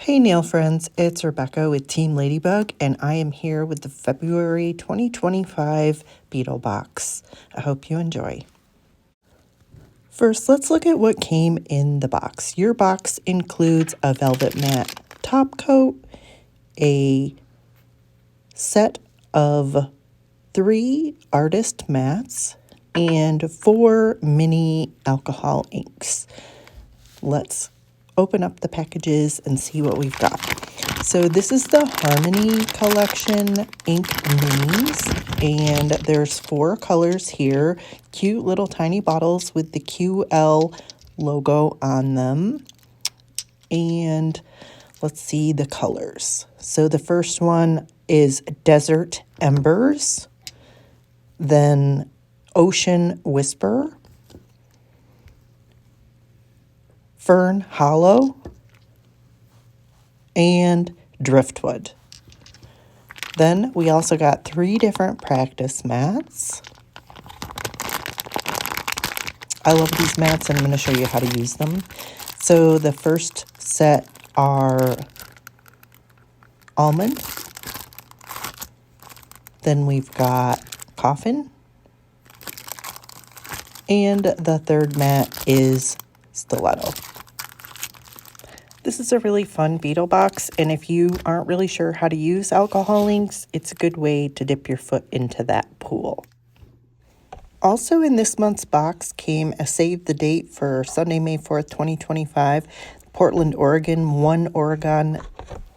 Hey nail friends, it's Rebecca with Team Ladybug, and I am here with the February 2025 Beetle Box. I hope you enjoy. First, let's look at what came in the box. Your box includes a velvet matte top coat, a set of 3 artist mats, and 4 mini alcohol inks. Let's open up the packages and see what we've got. So this is the Harmony Collection ink minis, and there's 4 colors here. Cute little tiny bottles with the QL logo on them. And let's see the colors. So the first one is Desert Embers, then Ocean Whisper, Fern Hallow, and Driftwood. Then we also got 3 different practice mats. I love these mats and I'm going to show you how to use them. So the first set are almond. Then we've got coffin. And the third mat is stiletto. This is a really fun Beetle Box, and if you aren't really sure how to use alcohol inks, it's a good way to dip your foot into that pool. Also in this month's box came a save the date for Sunday, May 4th, 2025, Portland, Oregon, One Oregon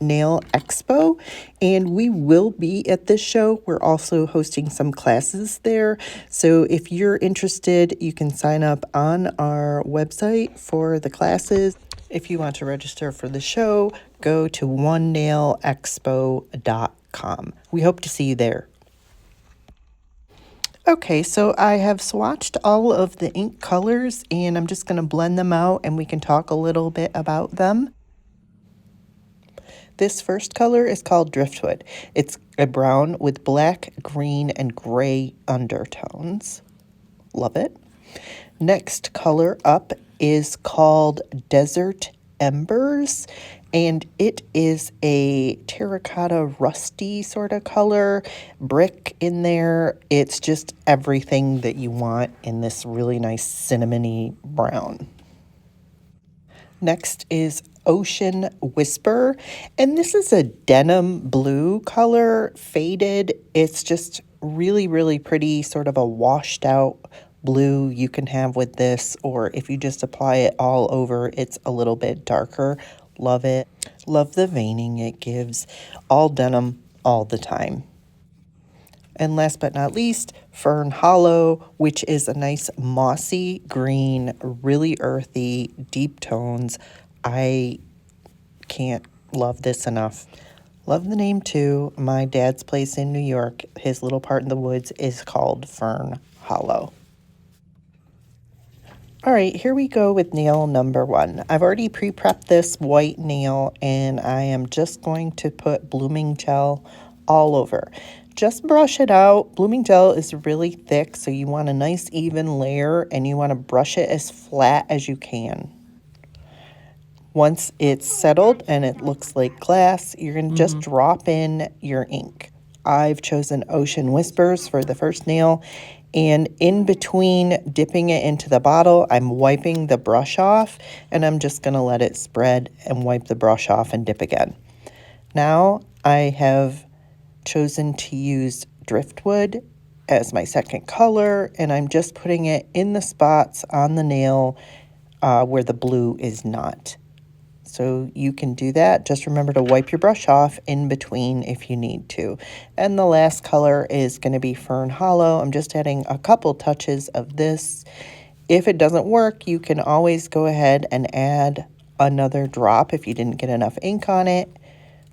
Nail Expo, and we will be at this show. We're also hosting some classes there, so if you're interested, you can sign up on our website for the classes. If you want to register for the show, go to onenailexpo.com. We hope to see you there. Okay, so I have swatched all of the ink colors, and I'm just going to blend them out and we can talk a little bit about them. This first color is called Driftwood. It's a brown with black, green, and gray undertones. Love it. Next color up is called Desert Embers, and it is a terracotta rusty sort of color, brick in there. It's just everything that you want in this really nice cinnamony brown. Next is Ocean Whisper, and this is a denim blue color, faded. It's just really, really pretty, sort of a washed out blue you can have with this, or if you just apply it all over, it's a little bit darker. Love it. Love the veining it gives. All denim all the time. And last but not least, Fern Hallow, which is a nice mossy green, really earthy, deep tones. I can't love this enough. Love the name too. My dad's place in New York, his little part in the woods, is called Fern Hallow. All right, here we go with nail number 1. I've already pre-prepped this white nail, and I am just going to put blooming gel all over. Just brush it out. Blooming gel is really thick, so you want a nice even layer, and you want to brush it as flat as you can. Once it's settled and it looks like glass, you're going to just drop in your ink. I've chosen Ocean Whispers for the first nail, and in between dipping it into the bottle, I'm wiping the brush off, and I'm just going to let it spread and wipe the brush off and dip again. Now I have chosen to use Driftwood as my second color, and I'm just putting it in the spots on the nail where the blue is not. So you can do that. Just remember to wipe your brush off in between if you need to. And the last color is going to be Fern Hallow. I'm just adding a couple touches of this. If it doesn't work, you can always go ahead and add another drop if you didn't get enough ink on it.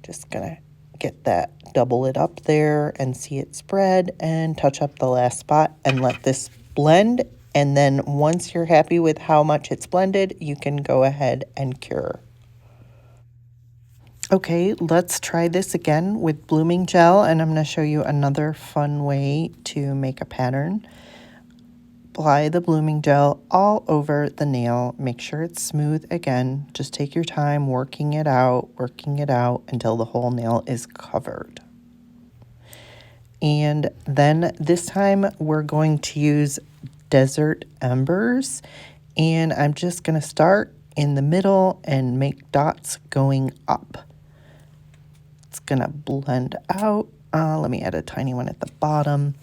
Just going to get that, double it up there and see it spread, and touch up the last spot and let this blend. And then once you're happy with how much it's blended, you can go ahead and cure. Okay, let's try this again with blooming gel, and I'm going to show you another fun way to make a pattern. apply the blooming gel all over the nail. Make sure it's smooth again. Just take your time working it out until the whole nail is covered. And then this time we're going to use Desert Embers. And I'm just going to start in the middle and make dots going up. It's going to blend out. Let me add a tiny one at the bottom.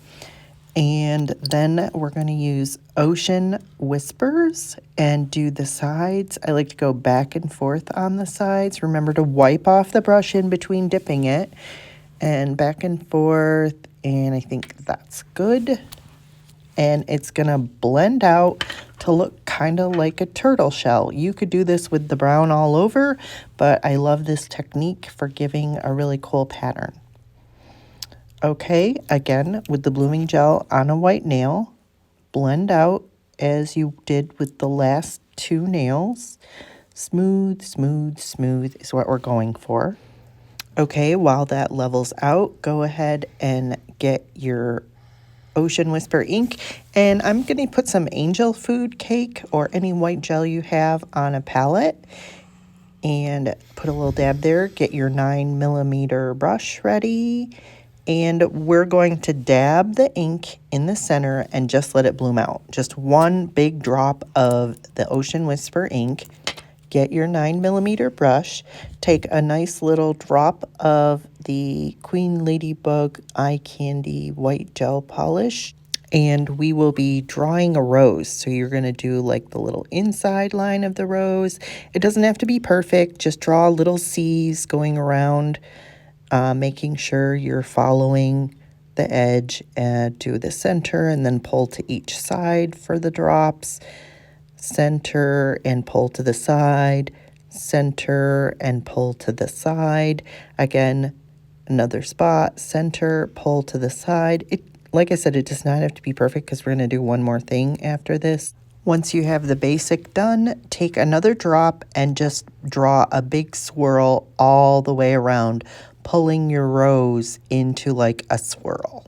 And then we're going to use Ocean Whispers and do the sides. I like to go back and forth on the sides. Remember to wipe off the brush in between dipping it. And back and forth. And I think that's good. And it's going to blend out to look kind of like a turtle shell. You could do this with the brown all over, but I love this technique for giving a really cool pattern. Okay, again, with the blooming gel on a white nail, blend out as you did with the last two nails. Smooth, smooth, smooth is what we're going for. Okay, while that levels out, go ahead and get your Ocean Whisper ink, and I'm going to put some angel food cake or any white gel you have on a palette and put a little dab there. Get your 9mm brush ready, and we're going to dab the ink in the center and just let it bloom out. Just one big drop of the Ocean Whisper ink. Get your 9mm brush, take a nice little drop of the Queen Ladybug Eye Candy white gel polish, and we will be drawing a rose. So you're going to do like the little inside line of the rose. It doesn't have to be perfect, just draw little C's going around, making sure you're following the edge and do the center and then pull to each side for the drops. Center and pull to the side, center and pull to the side. Again, another spot, center, pull to the side. Like I said, it does not have to be perfect because we're going to do one more thing after this. Once you have the basic done, take another drop and just draw a big swirl all the way around, pulling your rose into like a swirl.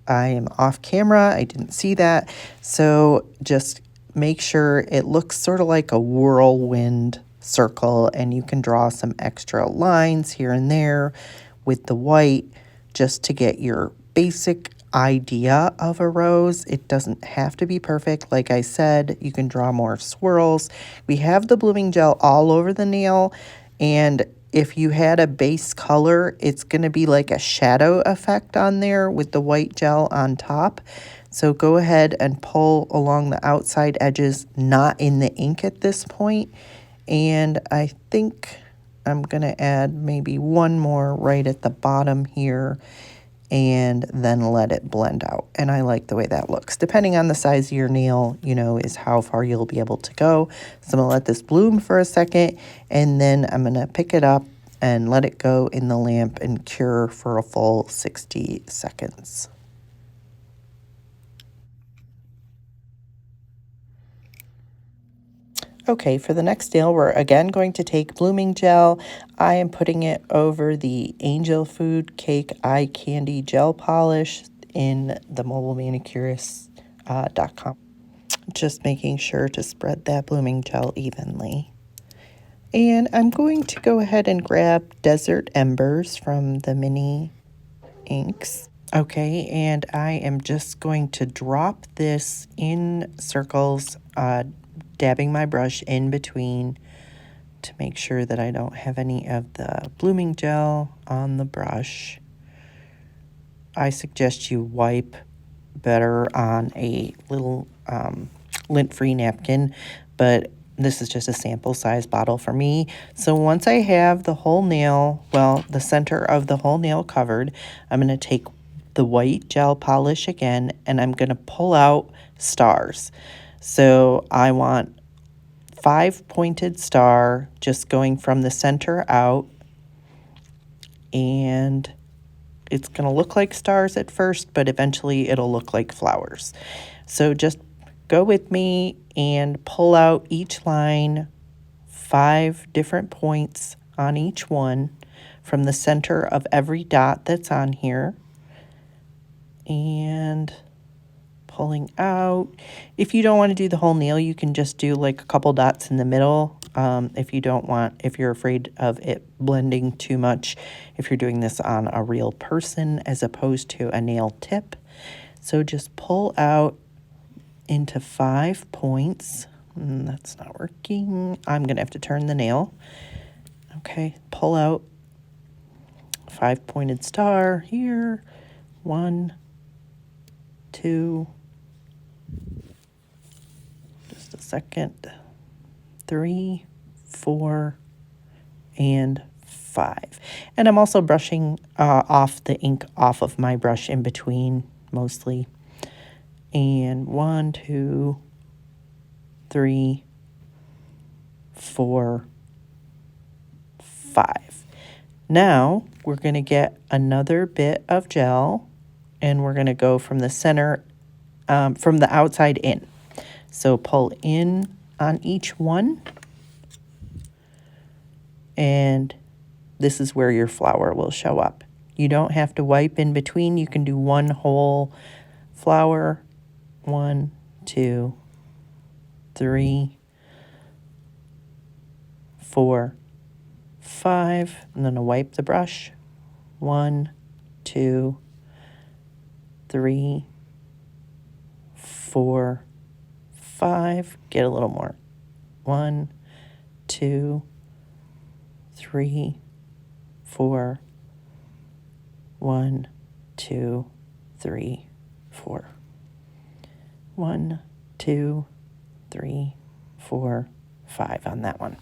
I am off camera. I didn't see that. So just make sure it looks sort of like a whirlwind circle, and you can draw some extra lines here and there with the white just to get your basic idea of a rose. It doesn't have to be perfect. Like I said, you can draw more swirls. We have the blooming gel all over the nail, and if you had a base color, it's going to be like a shadow effect on there with the white gel on top. So go ahead and pull along the outside edges, not in the ink at this point. And I think I'm going to add maybe one more right at the bottom here and then let it blend out. And I like the way that looks. Depending on the size of your nail, is how far you'll be able to go. So I'm going to let this bloom for a second, and then I'm going to pick it up and let it go in the lamp and cure for a full 60 seconds. Okay, for the next nail, we're again going to take blooming gel. I am putting it over the Angel Food Cake Eye Candy Gel Polish in the mobilemanicureist.com. Just making sure to spread that blooming gel evenly. And I'm going to go ahead and grab Desert Embers from the mini inks. Okay, and I am just going to drop this in circles, dabbing my brush in between to make sure that I don't have any of the blooming gel on the brush. I suggest you wipe better on a little lint-free napkin, but this is just a sample size bottle for me. So once I have the whole nail, well, the center of the whole nail covered, I'm going to take the white gel polish again, and I'm going to pull out stars. So I want 5 pointed star just going from the center out, and it's going to look like stars at first, but eventually it'll look like flowers. So just go with me and pull out each line, 5 different points on each one from the center of every dot that's on here, and pulling out. If you don't want to do the whole nail, you can just do like a couple dots in the middle. If you're afraid of it blending too much, if you're doing this on a real person as opposed to a nail tip. So just pull out into 5 points. That's not working. I'm going to have to turn the nail. Okay, pull out 5-pointed star here. 1, 2, just a second, 3, 4, and 5. And I'm also brushing off the ink off of my brush in between mostly. And 1, 2, 3, 4, 5. Now we're going to get another bit of gel and we're going to go from the center, from the outside in. So pull in on each one. And this is where your flower will show up. You don't have to wipe in between. You can do one whole flower. 1, 2, 3, 4, 5. I'm going to wipe the brush. 1, 2, 3, 4, 5. Get a little more. 1, 2, 3, 4. 1, 2, 3, 4. 1, 2, 3, 4, 5 on that one.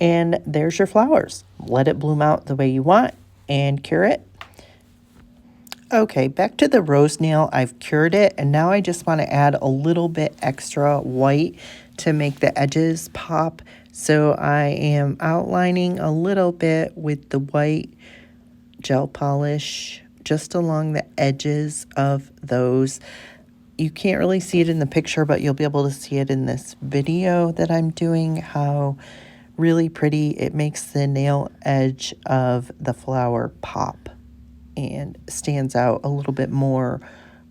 And there's your flowers. Let it bloom out the way you want and cure it. Okay, back to the rose nail. I've cured it, and now I just want to add a little bit extra white to make the edges pop. So I am outlining a little bit with the white gel polish just along the edges of those. You can't really see it in the picture, but you'll be able to see it in this video that I'm doing, how really pretty it makes the nail edge of the flower pop and stands out a little bit more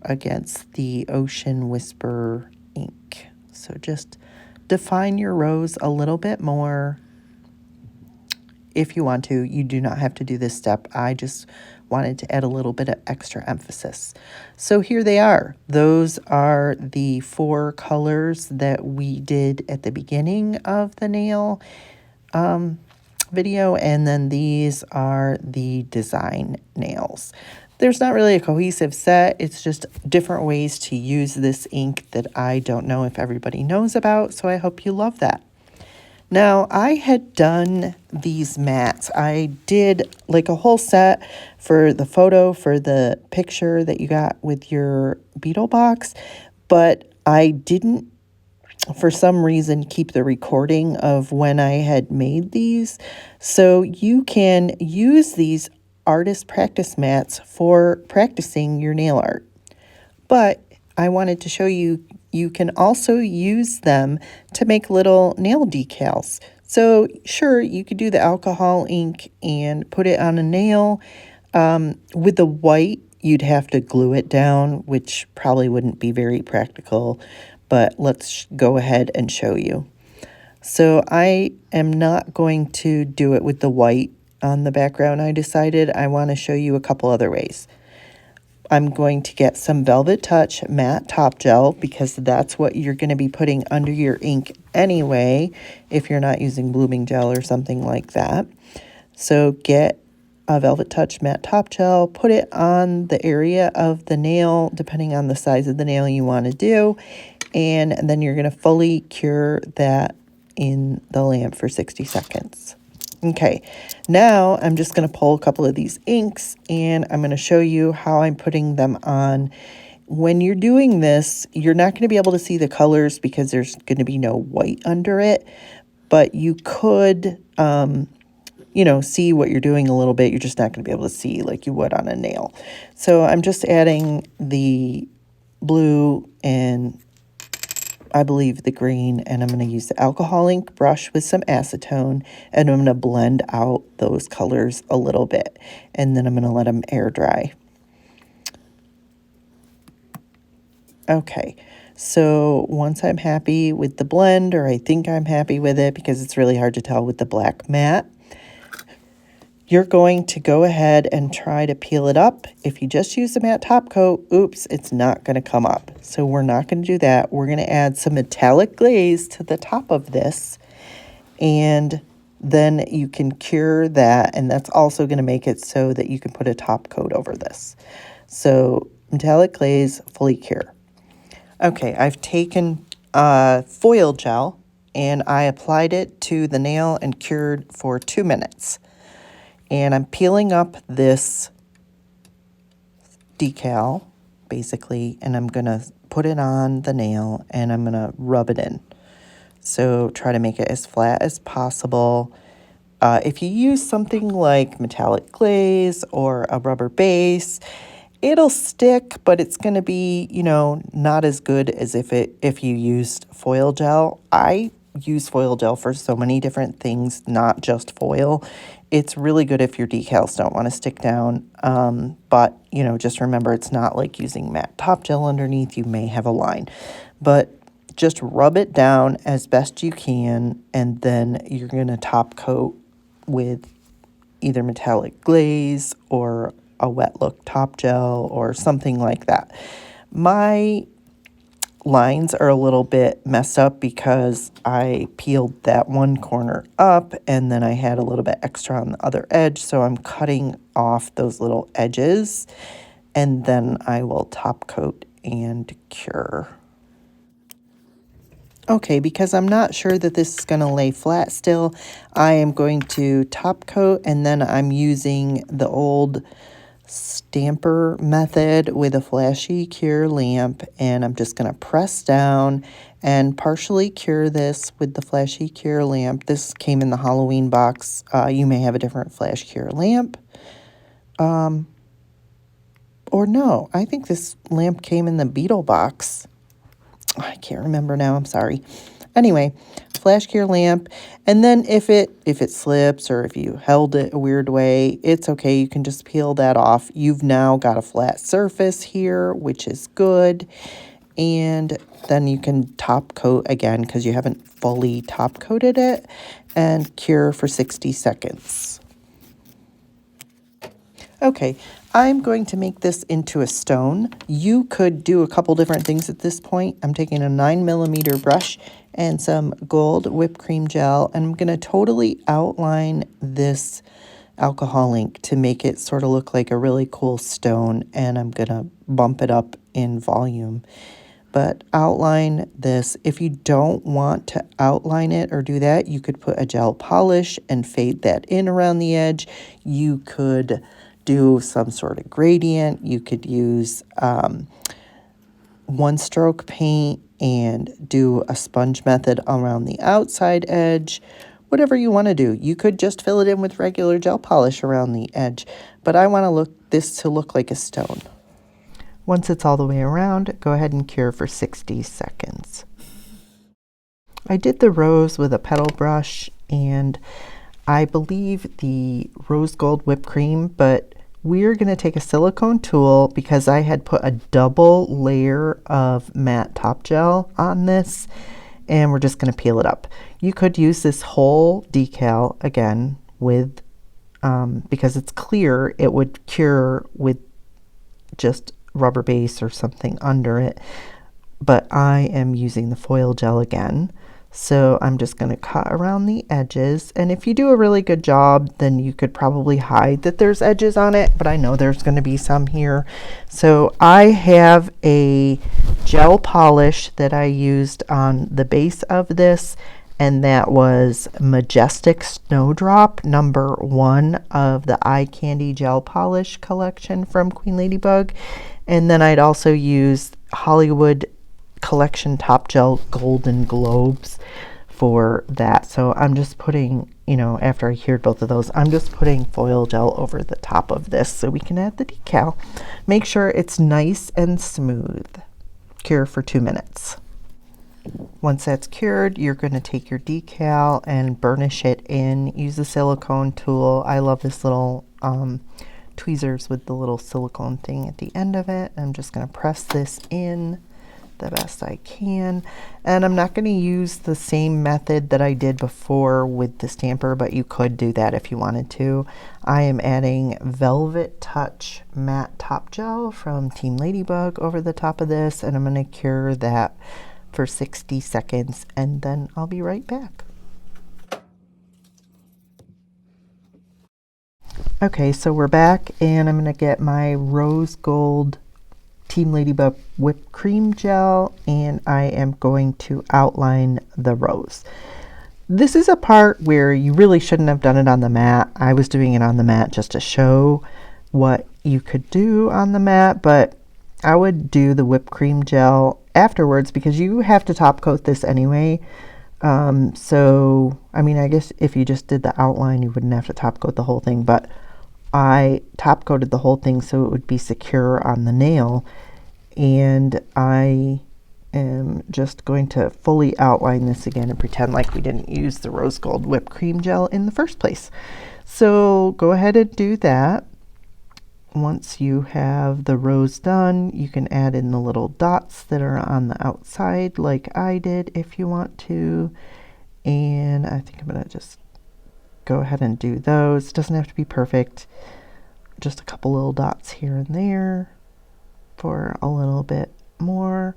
against the Ocean Whisper ink. So just define your rose a little bit more if you want to. You do not have to do this step. I just wanted to add a little bit of extra emphasis. So here they are. Those are the 4 colors that we did at the beginning of the nail video, and then these are the design nails. There's not really a cohesive set. It's just different ways to use this ink that I don't know if everybody knows about, so I hope you love that. Now, I had done these mats. I did like a whole set for the photo, for the picture that you got with your Beetle Box, but I didn't, for some reason, keep the recording of when I had made these. So you can use these artist practice mats for practicing your nail art. But I wanted to show you, you can also use them to make little nail decals. So sure, you could do the alcohol ink and put it on a nail. With the white, you'd have to glue it down, which probably wouldn't be very practical, but let's go ahead and show you. So I am not going to do it with the white on the background. I decided I want to show you a couple other ways. I'm going to get some Velvet Touch matte top gel because that's what you're going to be putting under your ink anyway if you're not using blooming gel or something like that. So get a Velvet Touch matte top gel, put it on the area of the nail depending on the size of the nail you want to do, and then you're going to fully cure that in the lamp for 60 seconds. Okay, now I'm just going to pull a couple of these inks and I'm going to show you how I'm putting them on. When you're doing this, you're not going to be able to see the colors because there's going to be no white under it, but you could, see what you're doing a little bit. You're just not going to be able to see like you would on a nail. So I'm just adding the blue and I believe the green, and I'm going to use the alcohol ink brush with some acetone, and I'm going to blend out those colors a little bit, and then I'm going to let them air dry. Okay, so once I'm happy with the blend, or I think I'm happy with it because it's really hard to tell with the black matte, you're going to go ahead and try to peel it up. If you just use the matte top coat, oops, it's not going to come up. So we're not going to do that. We're going to add some metallic glaze to the top of this, and then you can cure that, and that's also going to make it so that you can put a top coat over this. So metallic glaze, fully cure. Okay, I've taken foil gel and I applied it to the nail and cured for 2 minutes. And I'm peeling up this decal, basically, and I'm going to put it on the nail and I'm going to rub it in. So try to make it as flat as possible. If you use something like metallic glaze or a rubber base, it'll stick, but it's going to be, you know, not as good as if you used foil gel. I use foil gel for so many different things, not just foil. It's really good if your decals don't want to stick down, but, you know, just remember it's not like using matte top gel underneath. You may have a line, but just rub it down as best you can, and then you're going to top coat with either metallic glaze or a wet look top gel or something like that. My lines are a little bit messed up because I peeled that one corner up and then I had a little bit extra on the other edge, so I'm cutting off those little edges and then I will top coat and cure. Okay, because I'm not sure that this is going to lay flat still, I am going to top coat, and then I'm using the old stamper method with a flashy cure lamp, and I'm just going to press down and partially cure this with the flashy cure lamp. This came in the Halloween box. You may have a different flash cure lamp. Or no, I think this lamp came in the Beetle Box. I can't remember now, I'm sorry. Anyway, flash cure lamp, and then if it slips or if you held it a weird way, it's okay. You can just peel that off. You've now got a flat surface here, which is good. And then you can top coat again because you haven't fully top coated it, and cure for 60 seconds. Okay, I'm going to make this into a stone. You could do a couple different things at this point. I'm taking a 9mm brush and some gold whipped cream gel, and I'm going to totally outline this alcohol ink to make it sort of look like a really cool stone, and I'm going to bump it up in volume. But outline this. If you don't want to outline it or do that, you could put a gel polish and fade that in around the edge. You could do some sort of gradient. You could use one stroke paint and do a sponge method around the outside edge. Whatever you want to do. You could just fill it in with regular gel polish around the edge, but I want this to look like a stone. Once it's all the way around, go ahead and cure for 60 seconds. I did the rose with a petal brush and I believe the rose gold whipped cream, but we're going to take a silicone tool because I had put a double layer of matte top gel on this, and we're just going to peel it up. You could use this whole decal again with, because it's clear, it would cure with just rubber base or something under it, but I am using the foil gel again. So I'm just going to cut around the edges, and if you do a really good job, then you could probably hide that there's edges on it, but I know there's going to be some here. So I have a gel polish that I used on the base of this, and that was Majestic Snowdrop number 1 of the Eye Candy Gel Polish collection from Queen Ladybug. And then I'd also used Hollywood Collection Top Gel Golden Globes for that. So I'm just putting, you know, after I cured both of those, I'm just putting foil gel over the top of this so we can add the decal. Make sure it's nice and smooth. Cure for 2 minutes. Once that's cured, you're going to take your decal and burnish it in. Use the silicone tool. I love this little tweezers with the little silicone thing at the end of it. I'm just going to press this in the best I can. And I'm not going to use the same method that I did before with the stamper, but you could do that if you wanted to. I am adding Velvet Touch Matte Top Gel from Team Ladybug over the top of this, and I'm going to cure that for 60 seconds, and then I'll be right back. Okay, so we're back, and I'm going to get my Rose Gold Team Ladybug whipped cream gel, and I am going to outline the rose. This is a part where you really shouldn't have done it on the mat. I was doing it on the mat just to show what you could do on the mat, but I would do the whipped cream gel afterwards because you have to top coat this anyway. So, I mean, I guess if you just did the outline, you wouldn't have to top coat the whole thing, but I top coated the whole thing so it would be secure on the nail, and I am just going to fully outline this again and pretend like we didn't use the rose gold whipped cream gel in the first place. So go ahead and do that. Once you have the rose done, you can add in the little dots that are on the outside like I did if you want to, and I think I'm going to just go ahead and do those. It doesn't have to be perfect, just a couple little dots here and there for a little bit more.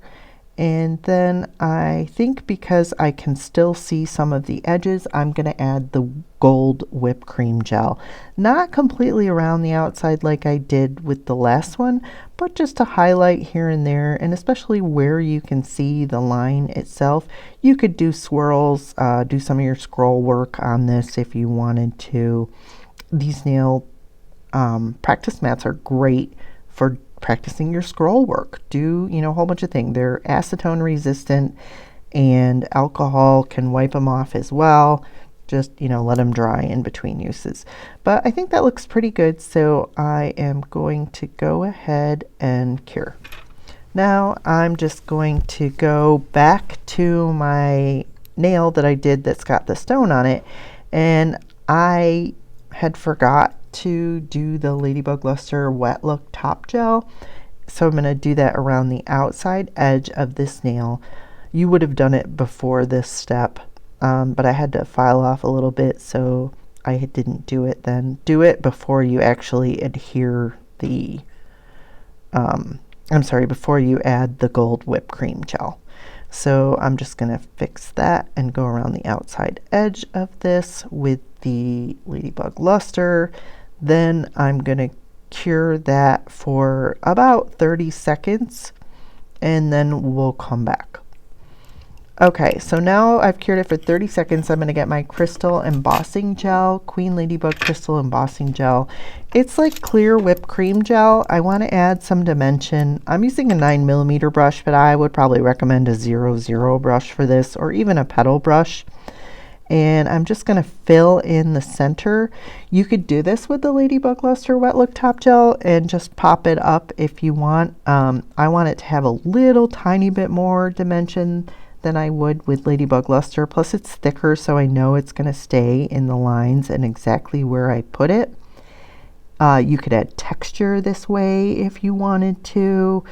And then I think because I can still see some of the edges, I'm going to add the gold whipped cream gel. Not completely around the outside like I did with the last one, but just to highlight here and there, and especially where you can see the line itself. You could do swirls, do some of your scroll work on this if you wanted to. These nail practice mats are great for practicing your scroll work. Do, you know, a whole bunch of things. They're acetone resistant, and alcohol can wipe them off as well. Just, you know, let them dry in between uses. But I think that looks pretty good, so I am going to go ahead and cure. Now I'm just going to go back to my nail that I did that's got the stone on it, and I had forgot to do the Ladybug Luster Wet Look Top Gel. So I'm going to do that around the outside edge of this nail. You would have done it before this step, but I had to file off a little bit, so I didn't do it then. Do it before you actually adhere the, before you add the gold whipped cream gel. So I'm just going to fix that and go around the outside edge of this with the Ladybug Luster. Then I'm going to cure that for about 30 seconds, and then we'll come back. Okay, so now I've cured it for 30 seconds. I'm going to get my Crystal Embossing Gel, Queen Ladybug Crystal Embossing Gel. It's like clear whipped cream gel. I want to add some dimension. I'm using a 9mm brush, but I would probably recommend a 00 brush for this, or even a petal brush. And I'm just going to fill in the center. You could do this with the Ladybug Luster Wet Look Top Gel and just pop it up if you want. I want it to have a little tiny bit more dimension than I would with Ladybug Luster. Plus it's thicker, so I know it's going to stay in the lines and exactly where I put it. You could add texture this way if you wanted to.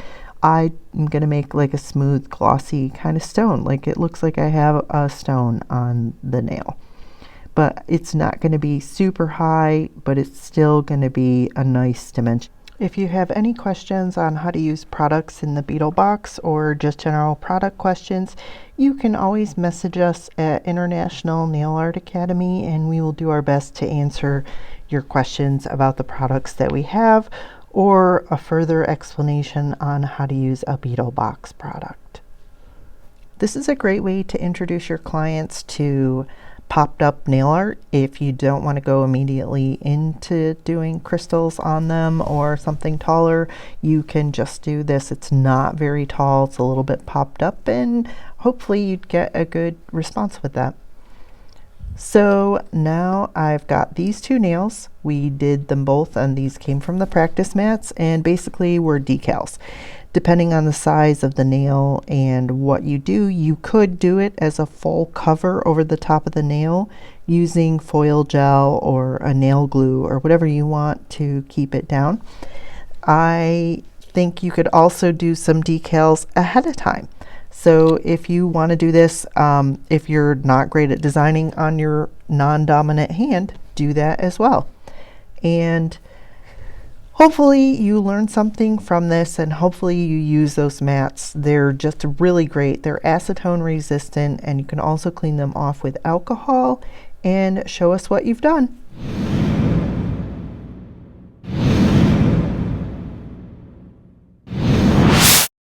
I'm going to make like a smooth, glossy kind of stone. Like it looks like I have a stone on the nail. But it's not going to be super high, but it's still going to be a nice dimension. If you have any questions on how to use products in the Beetle Box or just general product questions, you can always message us at International Nail Art Academy, and we will do our best to answer your questions about the products that we have, or a further explanation on how to use a Beetle Box product. This is a great way to introduce your clients to popped up nail art if you don't want to go immediately into doing crystals on them or something taller. You can just do this. It's not very tall, it's a little bit popped up, and hopefully you'd get a good response with that. So now I've got these two nails. We did them both, and these came from the practice mats, and basically were decals. Depending on the size of the nail and what you do, you could do it as a full cover over the top of the nail using foil gel or a nail glue or whatever you want to keep it down. I think you could also do some decals ahead of time. So if you want to do this, if you're not great at designing on your non-dominant hand, do that as well. And hopefully you learned something from this, and hopefully you use those mats. They're just really great. They're acetone resistant, and you can also clean them off with alcohol. And show us what you've done.